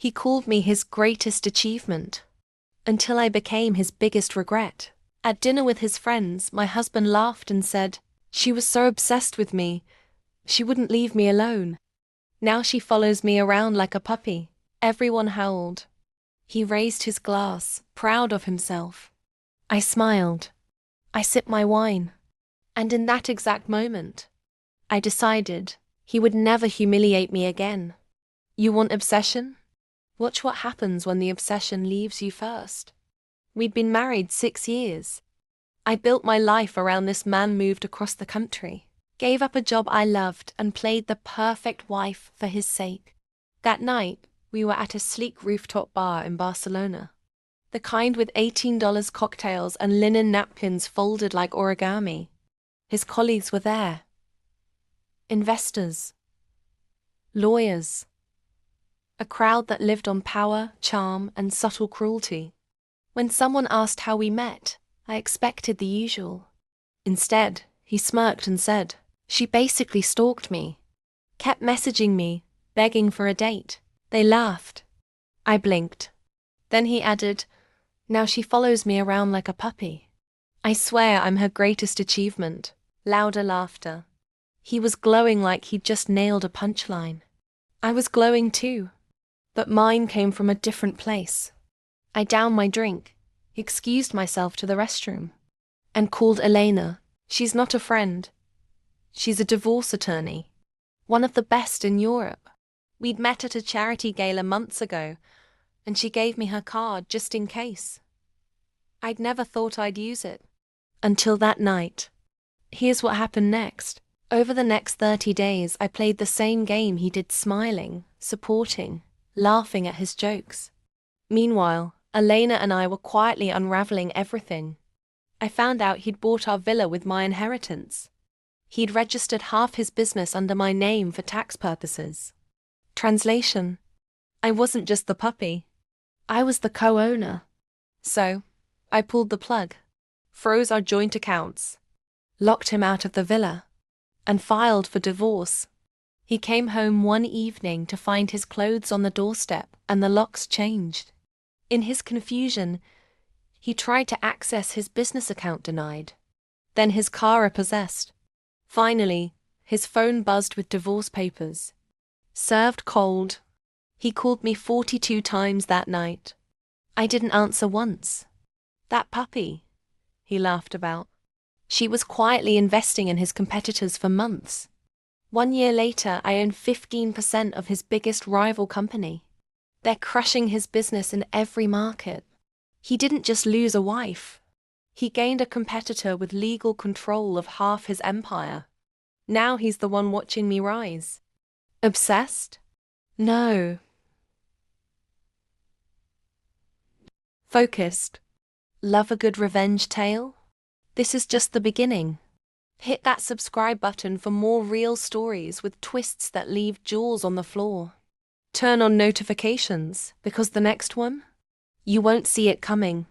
He called me his greatest achievement, until I became his biggest regret. At dinner with his friends, my husband laughed and said, "She was so obsessed with me, she wouldn't leave me alone. Now she follows me around like a puppy." Everyone howled. He raised his glass, proud of himself. I smiled. I sipped my wine. And in that exact moment, I decided he would never humiliate me again. You want obsession? Watch what happens when the obsession leaves you first. We'd been married 6 years. I built my life around this man, moved across the country, gave up a job I loved, and played the perfect wife for his sake. That night, we were at a sleek rooftop bar in Barcelona. The kind with $18 cocktails and linen napkins folded like origami. His colleagues were there. Investors. Lawyers. A crowd that lived on power, charm, and subtle cruelty. When someone asked how we met, I expected the usual. Instead, he smirked and said, "She basically stalked me. Kept messaging me, begging for a date." They laughed. I blinked. Then he added, "Now she follows me around like a puppy. I swear I'm her greatest achievement." Louder laughter. He was glowing like he'd just nailed a punchline. I was glowing too, but mine came from a different place. I downed my drink, excused myself to the restroom, and called Elena. She's not a friend. She's a divorce attorney. One of the best in Europe. We'd met at a charity gala months ago, and she gave me her card just in case. I'd never thought I'd use it. Until that night. Here's what happened next. Over the next 30 days, I played the same game he did, smiling, supporting, laughing at his jokes. Meanwhile, Elena and I were quietly unraveling everything. I found out he'd bought our villa with my inheritance. He'd registered half his business under my name for tax purposes. Translation: I wasn't just the puppy. I was the co-owner. So, I pulled the plug, froze our joint accounts, locked him out of the villa, and filed for divorce. He came home one evening to find his clothes on the doorstep and the locks changed. In his confusion, he tried to access his business account, denied. Then his car repossessed. Finally, his phone buzzed with divorce papers. Served cold. He called me 42 times that night. I didn't answer once. That puppy, he laughed about. She was quietly investing in his competitors for months. 1 year later, I owned 15% of his biggest rival company. They're crushing his business in every market. He didn't just lose a wife. He gained a competitor with legal control of half his empire. Now he's the one watching me rise. Obsessed? No. Focused. Love a good revenge tale? This is just the beginning. Hit that subscribe button for more real stories with twists that leave jewels on the floor. Turn on notifications, because the next one, you won't see it coming.